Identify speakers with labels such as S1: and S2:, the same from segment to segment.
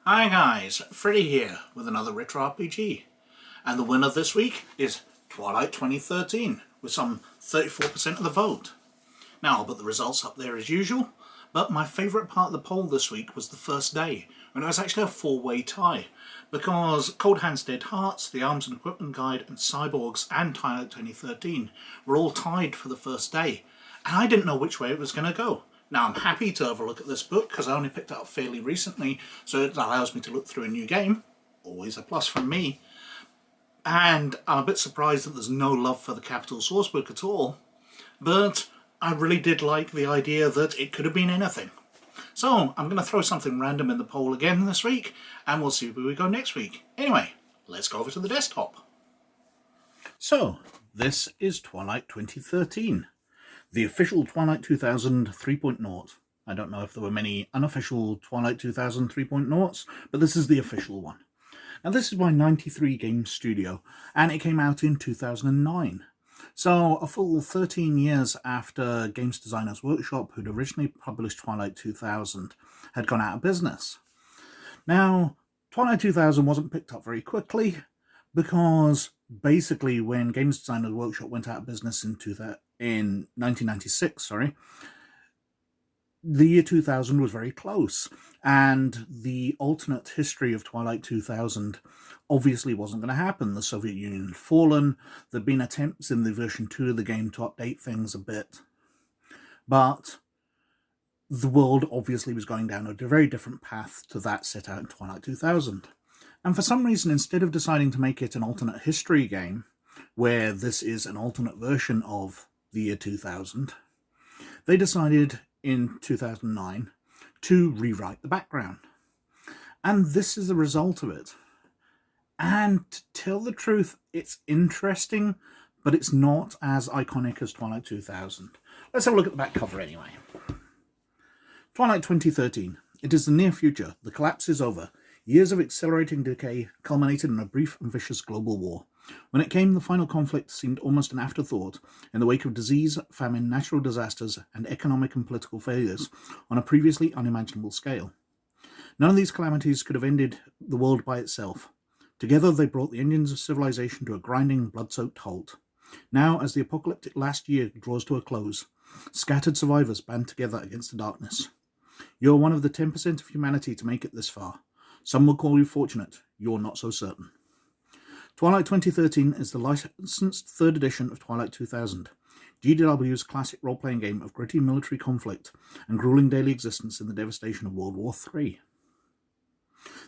S1: Hi guys, Freddy here with another retro RPG, and the winner this week is Twilight 2013 with some 34% of the vote. Now I'll put the results up there as usual, but my favourite part of the poll this week was the first day, when it was actually a four-way tie, because Cold Hands Dead Hearts, the Arms and Equipment Guide, and Cyborgs and Twilight 2013 were all tied for the first day, and I didn't know which way it was going to go. Now I'm happy to have a look at this book because I only picked it up fairly recently, so it allows me to look through a new game, always a plus from me. And I'm a bit surprised that there's no love for the Capital Sourcebook at all, but I really did like the idea that it could have been anything. So I'm going to throw something random in the poll again this week, and we'll see where we go next week. Anyway, let's go over to the desktop. So, this is Twilight 2013. The official Twilight 2000 3.0. I don't know if there were many unofficial Twilight 2000 3.0s, but this is the official one. Now this is by 93 Games Studio, and it came out in 2009. So a full 13 years after Games Designers Workshop, who'd originally published Twilight 2000, had gone out of business. Now, Twilight 2000 wasn't picked up very quickly, because basically when Games Designers Workshop went out of business in 1996, the year 2000 was very close, and the alternate history of Twilight 2000 obviously wasn't going to happen. The Soviet Union had fallen, there'd been attempts in the version 2 of the game to update things a bit, but the world obviously was going down a very different path to that set out in Twilight 2000. And for some reason, instead of deciding to make it an alternate history game, where this is an alternate version of the year 2000, they decided in 2009 to rewrite the background. And this is the result of it. And to tell the truth, it's interesting, but it's not as iconic as Twilight 2000. Let's have a look at the back cover anyway. Twilight 2013. It is the near future. The collapse is over. Years of accelerating decay culminated in a brief and vicious global war. When it came, the final conflict seemed almost an afterthought in the wake of disease, famine, natural disasters, and economic and political failures on a previously unimaginable scale. None of these calamities could have ended the world by itself. Together they brought the engines of civilization to a grinding, blood-soaked halt. Now, as the apocalyptic last year draws to a close, scattered survivors band together against the darkness. You are one of the 10% of humanity to make it this far. Some will call you fortunate, you're not so certain. Twilight 2013 is the licensed third edition of Twilight 2000, GDW's classic role-playing game of gritty military conflict and grueling daily existence in the devastation of World War III.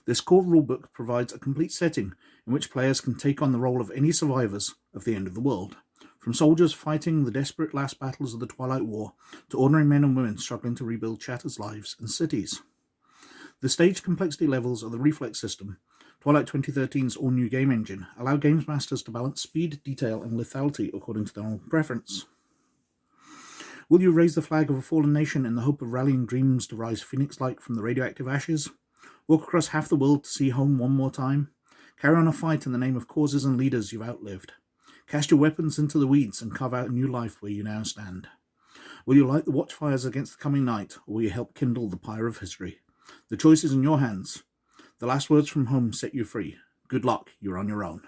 S1: This core rulebook provides a complete setting in which players can take on the role of any survivors of the end of the world, from soldiers fighting the desperate last battles of the Twilight War to ordinary men and women struggling to rebuild shattered lives and cities. The stage complexity levels of the Reflex system, Twilight 2013's all-new game engine, allow games masters to balance speed, detail, and lethality according to their own preference. Will you raise the flag of a fallen nation in the hope of rallying dreams to rise phoenix-like from the radioactive ashes? Walk across half the world to see home one more time? Carry on a fight in the name of causes and leaders you've outlived? Cast your weapons into the weeds and carve out a new life where you now stand? Will you light the watchfires against the coming night, or will you help kindle the pyre of history? The choice is in your hands. The last words from home set you free. Good luck, you're on your own.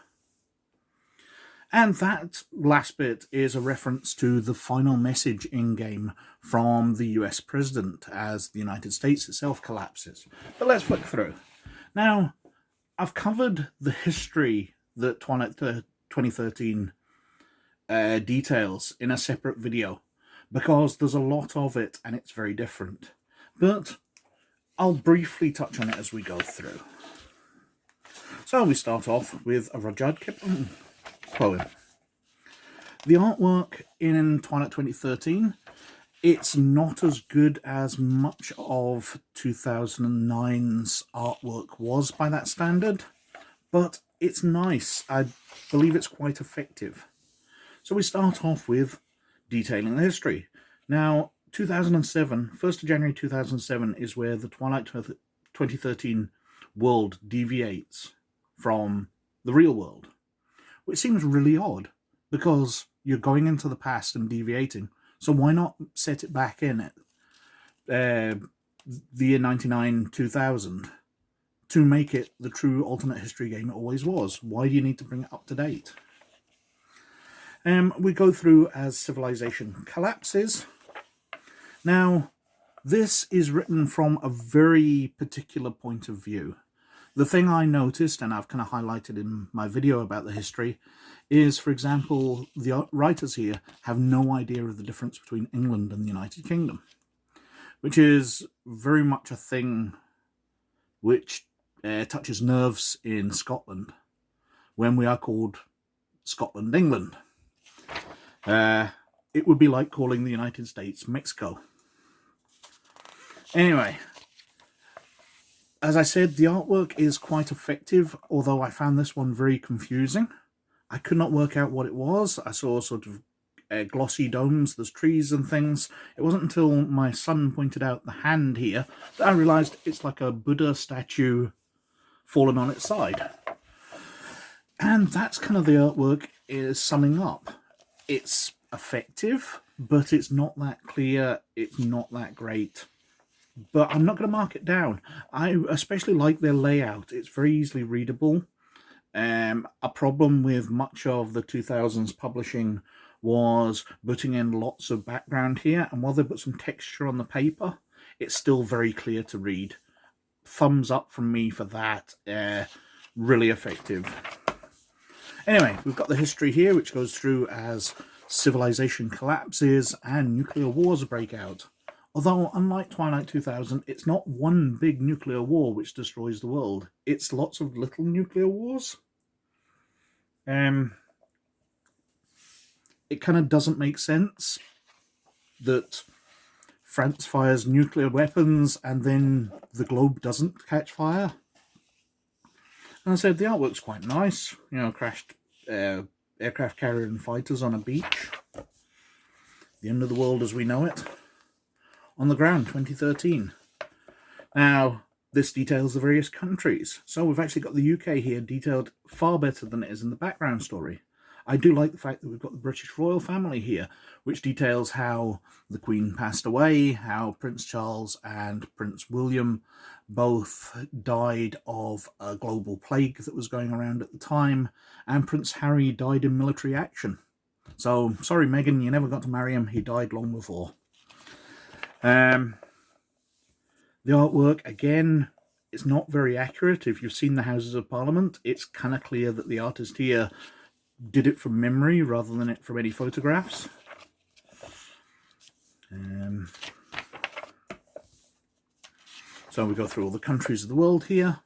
S1: And that last bit is a reference to the final message in-game from the US president as the United States itself collapses. But let's flick through. Now, I've covered the history that Twilight 2013 details in a separate video, because there's a lot of it and it's very different. But I'll briefly touch on it as we go through. So we start off with a Rudyard Kipling poem. The artwork in Twilight 2013, it's not as good as much of 2009's artwork was by that standard, but it's nice. I believe it's quite effective. So we start off with detailing the history. Now, 2007, 1st of January 2007 is where the Twilight 2013 world deviates from the real world, which seems really odd because you're going into the past and deviating So why not set it back in it? The year 99, 2000, to make it the true alternate history game it always was. Why do you need to bring it up to date? We go through as civilization collapses. Now, this is written from a very particular point of view. The thing I noticed, and I've kind of highlighted in my video about the history, is, for example, the writers here have no idea of the difference between England and the United Kingdom, which is very much a thing which touches nerves in Scotland when we are called Scotland, England. It would be like calling the United States Mexico. Anyway, as I said, the artwork is quite effective, although I found this one very confusing. I could not work out what it was. I saw sort of glossy domes, there's trees and things. It wasn't until my son pointed out the hand here that I realised it's like a Buddha statue fallen on its side. And that's kind of the artwork is summing up. It's effective, but it's not that clear, it's not that great. But I'm not going to mark it down. I especially like their layout. It's very easily readable. A problem with much of the 2000s publishing was putting in lots of background here, and while they put some texture on the paper, it's still very clear to read. Thumbs up from me for that. Really effective. Anyway, we've got the history here, which goes through as civilization collapses and nuclear wars break out. Although, unlike Twilight 2000, it's not one big nuclear war which destroys the world. It's lots of little nuclear wars. It kind of doesn't make sense that France fires nuclear weapons and then the globe doesn't catch fire. And I said, the artwork's quite nice. You know, crashed aircraft carrier and fighters on a beach. The end of the world as we know it. On the ground, 2013. Now, this details the various countries. So we've actually got the UK here detailed far better than it is in the background story. I do like the fact that we've got the British royal family here, which details how the Queen passed away, how Prince Charles and Prince William both died of a global plague that was going around at the time, and Prince Harry died in military action. So, sorry Meghan, you never got to marry him, he died long before. The artwork, again, it's not very accurate. If you've seen the Houses of Parliament, it's kind of clear that the artist here did it from memory rather than it from any photographs. So we go through all the countries of the world here,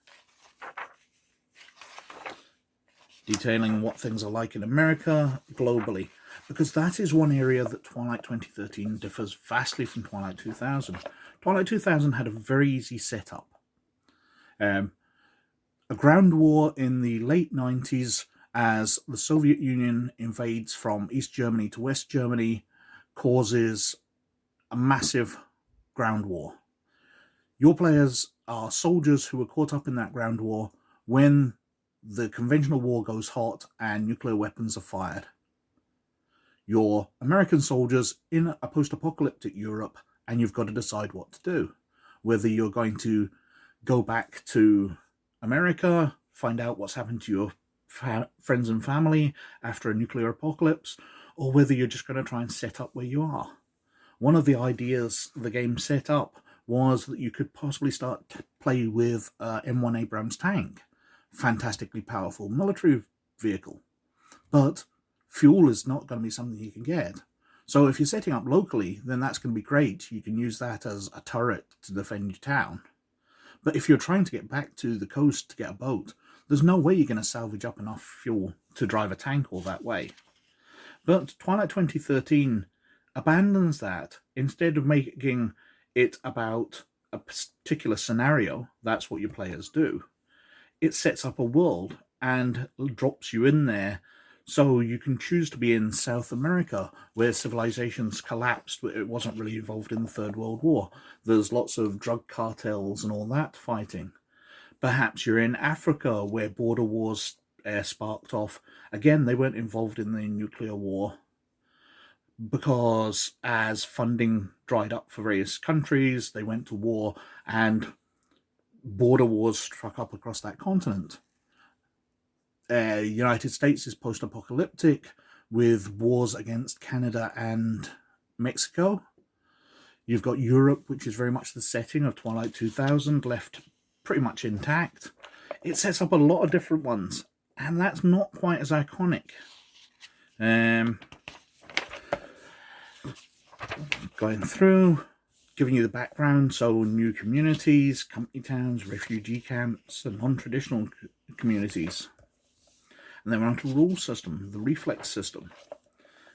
S1: detailing what things are like in America, globally, because that is one area that Twilight 2013 differs vastly from Twilight 2000. Twilight 2000 had a very easy setup. A ground war in the late 90s as the Soviet Union invades from East Germany to West Germany, causes a massive ground war. Your players are soldiers who are caught up in that ground war when the conventional war goes hot and nuclear weapons are fired. You're American soldiers in a post-apocalyptic Europe, and you've got to decide what to do. Whether you're going to go back to America, find out what's happened to your friends and family after a nuclear apocalypse, or whether you're just going to try and set up where you are. One of the ideas the game set up was that you could possibly start to play with M1 Abrams tank. Fantastically powerful military vehicle. But fuel is not going to be something you can get. So if you're setting up locally, then that's going to be great. You can use that as a turret to defend your town. But if you're trying to get back to the coast to get a boat, there's no way you're going to salvage up enough fuel to drive a tank all that way. But Twilight 2013 abandons that. Instead of making it about a particular scenario, that's what your players do. It sets up a world and drops you in there. So you can choose to be in South America, where civilizations collapsed, but it wasn't really involved in the Third World War. There's lots of drug cartels and all that fighting. Perhaps you're in Africa, where border wars sparked off. Again, they weren't involved in the nuclear war. because as funding dried up for various countries, they went to war, and border wars struck up across that continent. United States is post-apocalyptic, with wars against Canada and Mexico. You've got Europe, which is very much the setting of Twilight 2000, left pretty much intact. It sets up a lot of different ones, and that's not quite as iconic. Going through, giving you the background, so new communities, company towns, refugee camps, and non-traditional communities. And then we're on to rule system, the reflex system.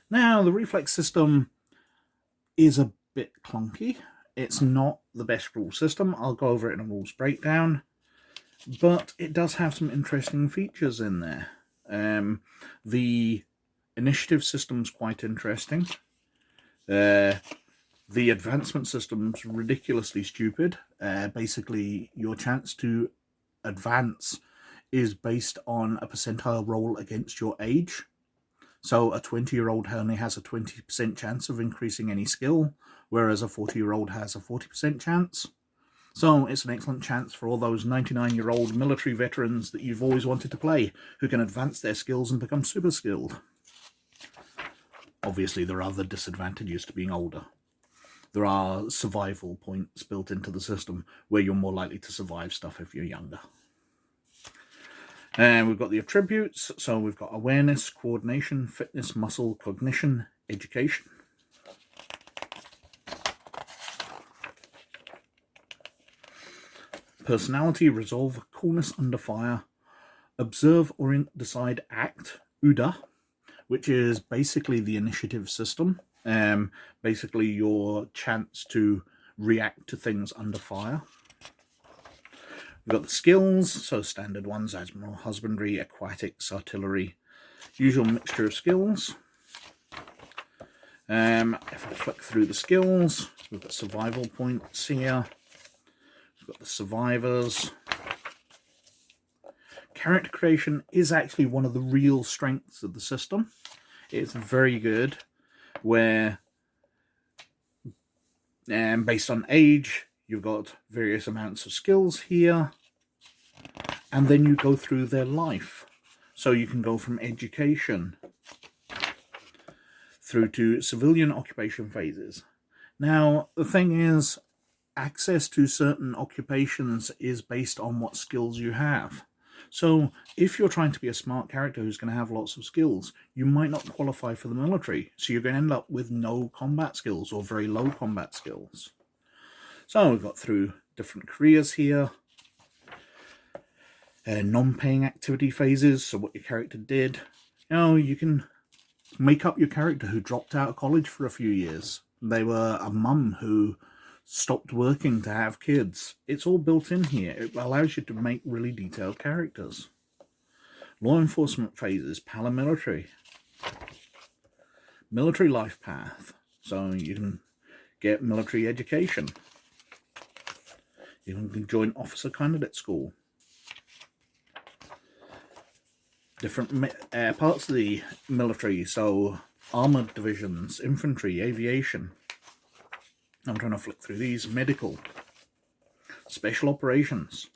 S1: Now, the reflex system is a bit clunky. It's not the best rule system. I'll go over it in a rules breakdown. But it does have some interesting features in there. The initiative system's quite interesting. The advancement system's ridiculously stupid. Basically, your chance to advance is based on a percentile roll against your age. So a 20-year-old only has a 20% chance of increasing any skill, whereas a 40-year-old has a 40% chance. So it's an excellent chance for all those 99-year-old military veterans that you've always wanted to play, who can advance their skills and become super skilled. Obviously, there are other disadvantages to being older. There are survival points built into the system where you're more likely to survive stuff if you're younger. And we've got the attributes, so we've got awareness, coordination, fitness, muscle, cognition, education. Personality, resolve, coolness under fire, observe, orient, decide, act, UDA, which is basically the initiative system. Basically your chance to react to things under fire. We've got the skills, so standard ones, admiral, husbandry, aquatics, artillery, usual mixture of skills. If I flick through the skills, we've got survival points here. We've got the survivors. Character creation is actually one of the real strengths of the system. It's very good, where based on age, you've got various amounts of skills here, and then you go through their life. So you can go from education through to civilian occupation phases. Now, the thing is, access to certain occupations is based on what skills you have. So if you're trying to be a smart character who's going to have lots of skills, you might not qualify for the military. So you're going to end up with no combat skills or very low combat skills. So we've got through different careers here. Non-paying activity phases, so what your character did. You can make up your character who dropped out of college for a few years. They were a mum who stopped working to have kids. It's all built in here. It allows you to make really detailed characters. Law enforcement phases, paramilitary. Military life path, so you can get military education. You can join officer candidate school. Different parts of the military, so armored divisions, infantry, aviation. I'm trying to flick through these. Medical, special operations.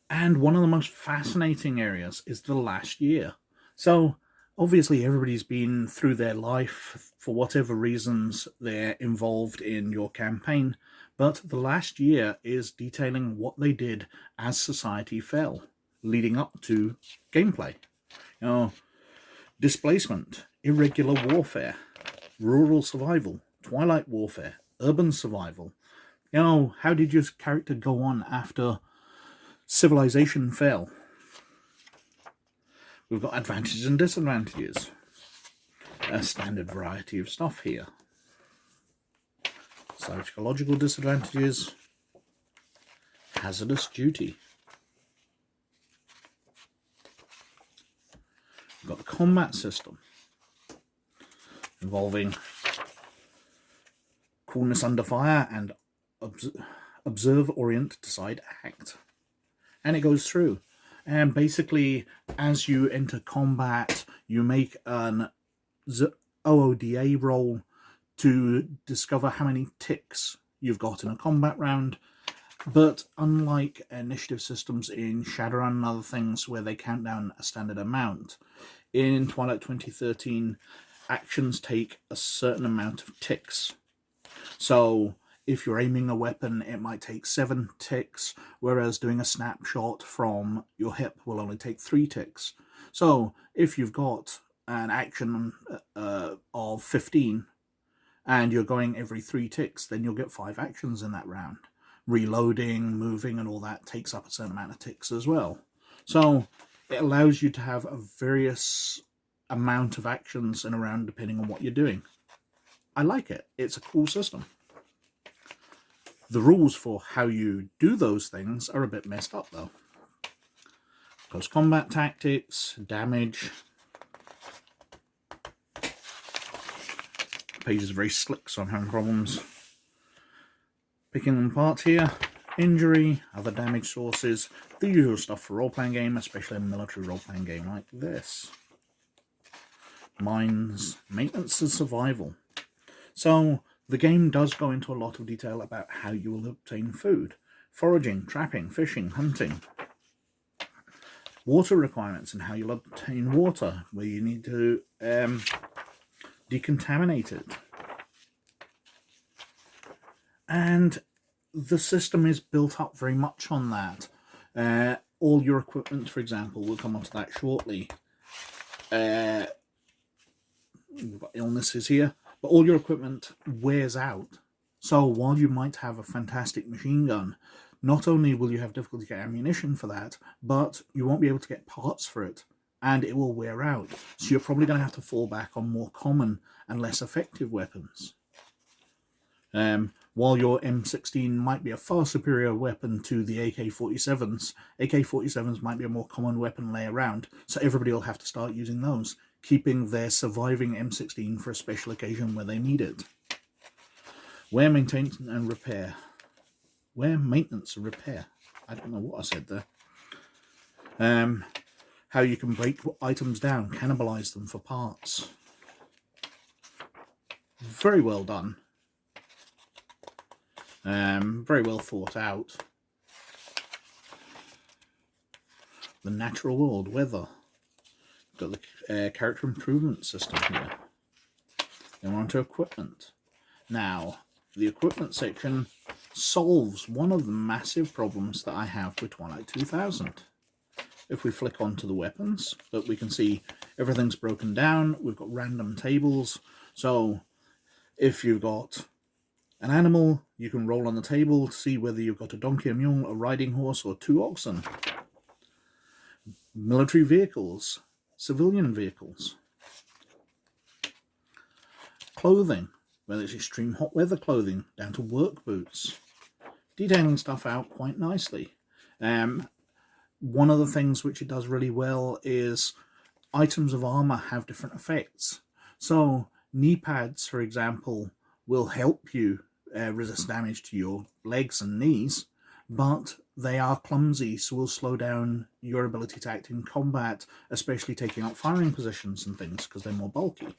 S1: And one of the most fascinating areas is the last year. So obviously everybody's been through their life for whatever reasons they're involved in your campaign, but the last year is detailing what they did as society fell, leading up to gameplay. Displacement, irregular warfare, rural survival, twilight warfare, urban survival. How did your character go on after civilization fell? We've got advantages and disadvantages. A standard variety of stuff here. Psychological disadvantages. Hazardous duty. We've got the combat system, involving coolness under fire and observe, orient, decide, act. And it goes through. And basically, as you enter combat, you make an OODA roll to discover how many ticks you've got in a combat round. But unlike initiative systems in Shadowrun and other things where they count down a standard amount, in Twilight 2013, actions take a certain amount of ticks. So if you're aiming a weapon, it might take 7 ticks, whereas doing a snapshot from your hip will only take 3 ticks. So if you've got an action of 15 and you're going every 3 ticks, then you'll get 5 actions in that round. Reloading, moving, and all that takes up a certain amount of ticks as well. So it allows you to have a various amount of actions in a round depending on what you're doing. I like it. It's a cool system. The rules for how you do those things are a bit messed up though. Close combat tactics, damage. The page is very slick, so I'm having problems picking them apart here. Injury, other damage sources, the usual stuff for a role-playing game, especially a military role-playing game like this. Mines, maintenance and survival. So the game does go into a lot of detail about how you will obtain food. Foraging, trapping, fishing, hunting. Water requirements and how you'll obtain water, where you need to decontaminate it. And the system is built up very much on that. All your equipment, for example, we'll come on to that shortly. We've got illnesses here, but all your equipment wears out. So while you might have a fantastic machine gun, not only will you have difficulty getting ammunition for that, but you won't be able to get parts for it, and it will wear out. So you're probably going to have to fall back on more common and less effective weapons. While your M16 might be a far superior weapon to the AK-47s, AK-47s might be a more common weapon lay around, so everybody will have to start using those, keeping their surviving M16 for a special occasion where they need it. Wear, maintenance and repair. Wear, maintenance and repair. I don't know what I said there. How you can break items down, cannibalize them for parts. Very well done. Very well thought out. The natural world, weather. Got the character improvement system here. Then we're on to equipment. Now, the equipment section solves one of the massive problems that I have with Twilight 2000. If we flick onto the weapons, but we can see everything's broken down. We've got random tables. So if you've got an animal, you can roll on the table to see whether you've got a donkey, a mule, a riding horse, or 2 oxen. Military vehicles, civilian vehicles. Clothing, whether it's extreme hot weather clothing, down to work boots. Detailing stuff out quite nicely. One of the things which it does really well is items of armor have different effects. So knee pads, for example, will help you resist damage to your legs and knees, but they are clumsy, so will slow down your ability to act in combat, especially taking up firing positions and things, because they're more bulky.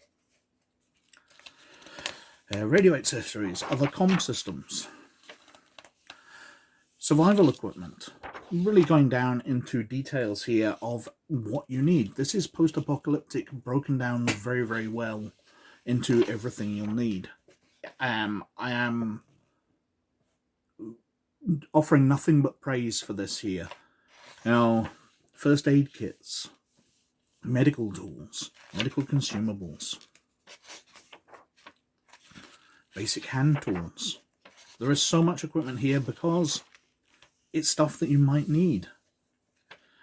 S1: Radio accessories, other comm systems. Survival equipment. Really going down into details here of what you need. This is post-apocalyptic, broken down very, very well into everything you'll need. I am offering nothing but praise for this here. Now, first aid kits, medical tools, medical consumables, basic hand tools. There is so much equipment here because it's stuff that you might need.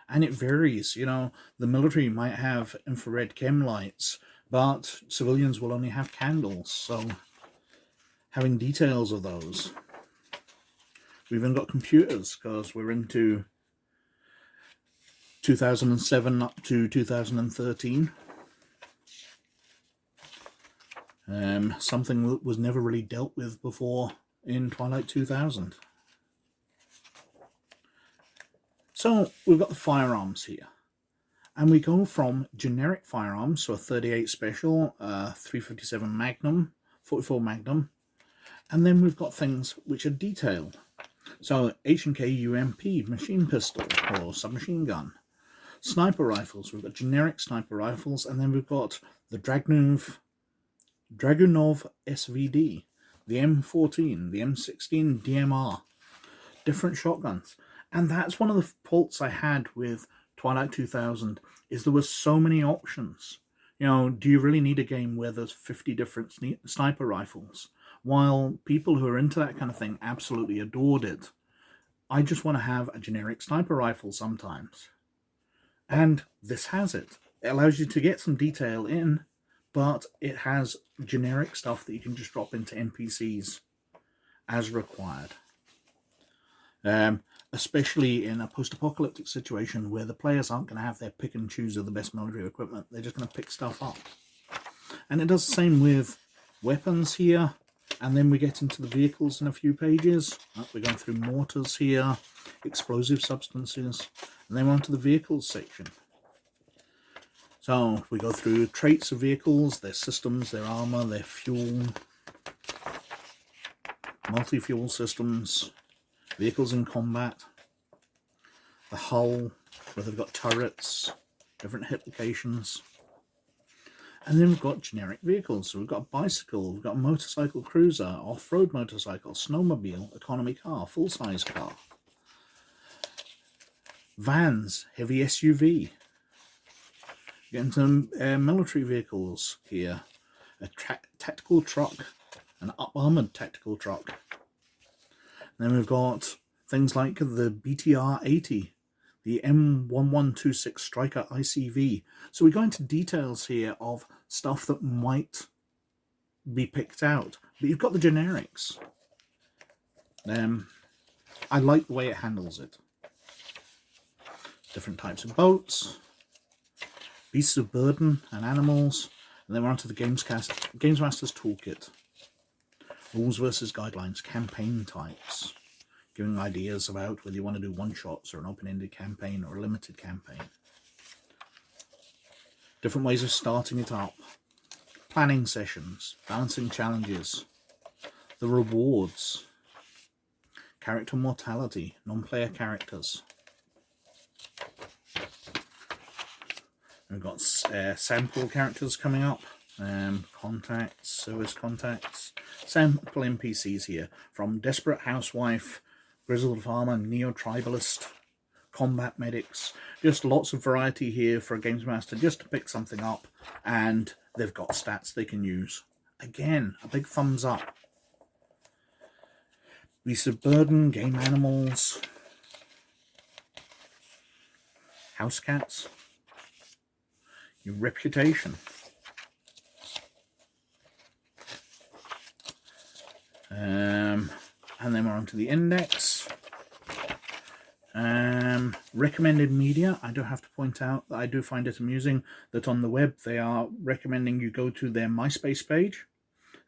S1: And it varies. You know, the military might have infrared chem lights, but civilians will only have candles. So having details of those. We've even got computers, because we're into 2007 up to 2013. Something that was never really dealt with before in Twilight 2000. So we've got the firearms here. And we go from generic firearms, so a 38 Special, 357 Magnum, 44 Magnum, and then we've got things which are detailed. So H&K UMP machine pistol or submachine gun. Sniper rifles, we've got generic sniper rifles, and then we've got the Dragunov SVD, the M14, the M16 DMR, different shotguns. And that's one of the faults I had with Twilight 2000, is there were so many options. You know, do you really need a game where there's 50 different sniper rifles? While people who are into that kind of thing absolutely adored it, I just want to have a generic sniper rifle sometimes. And this has it. It allows you to get some detail in, but it has generic stuff that you can just drop into NPCs as required. Especially in a post-apocalyptic situation where the players aren't going to have their pick and choose of the best military equipment. They're just going to pick stuff up. And it does the same with weapons here. And then we get into the vehicles in a few pages. We're going through mortars here, explosive substances, and then we're on to the vehicles section. So we go through traits of vehicles, their systems, their armor, their fuel, multi-fuel systems, vehicles in combat, the hull, where they've got turrets, different hit locations. And then we've got generic vehicles. So we've got a bicycle, we've got a motorcycle cruiser, off-road motorcycle, snowmobile, economy car, full-size car. Vans, heavy SUV. Getting some military vehicles here. A tactical truck, an up-armoured tactical truck. And then we've got things like the BTR-80, the M1126 Striker ICV. So we go into details here of stuff that might be picked out. But you've got the generics. I like the way it handles it. Different types of boats, beasts of burden and animals. And then we're on to the Games Master's Toolkit. Rules versus guidelines, campaign types. Giving ideas about whether you want to do one-shots or an open-ended campaign or a limited campaign. Different ways of starting it up. Planning sessions, balancing challenges, the rewards, character mortality, non-player characters. We've got sample characters coming up, contacts, service contacts, sample NPCs here, from Desperate Housewife, Grizzled Farmer, Neo-Tribalist, Combat Medics. Just lots of variety here for a Games Master just to pick something up, and they've got stats they can use. Again, a big thumbs up. Beasts of Burden, Game Animals, House Cats, your Reputation. And then we're on to the index. Recommended media. I do have to point out that I do find it amusing that on the web they are recommending you go to their MySpace page.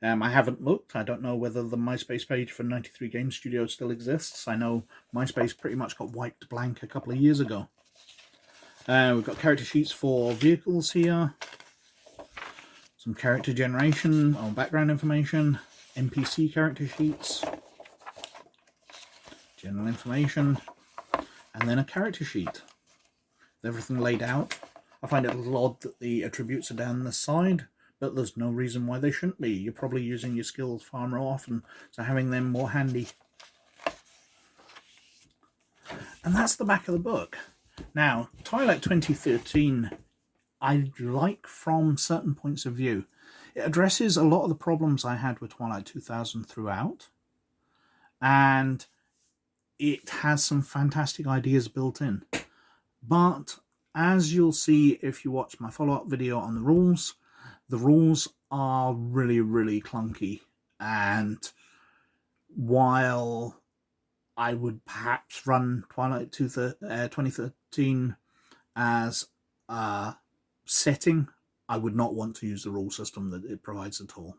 S1: I haven't looked. I don't know whether the MySpace page for 93 Game Studio still exists. I know MySpace pretty much got wiped blank a couple of years ago. We've got character sheets for vehicles here. Some character generation or background information. NPC character sheets. General information. And then a character sheet. With everything laid out. I find it a little odd that the attributes are down the side, but there's no reason why they shouldn't be. You're probably using your skills far more often, so having them more handy. And that's the back of the book. Now, Twilight 2013, I like from certain points of view. It addresses a lot of the problems I had with Twilight 2000 throughout, and it has some fantastic ideas built in. But as you'll see if you watch my follow-up video on the rules are really, really clunky. And while I would perhaps run Twilight 2013 as a setting, I would not want to use the rule system that it provides at all.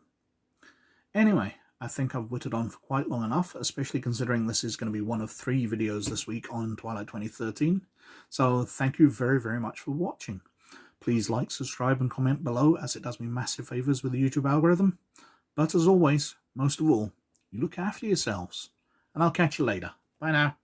S1: Anyway, I think I've whittled on for quite long enough, especially considering this is going to be one of 3 videos this week on Twilight 2013. So thank you very, very much for watching. Please like, subscribe, and comment below, as it does me massive favours with the YouTube algorithm. But as always, most of all, you look after yourselves. And I'll catch you later. Bye now.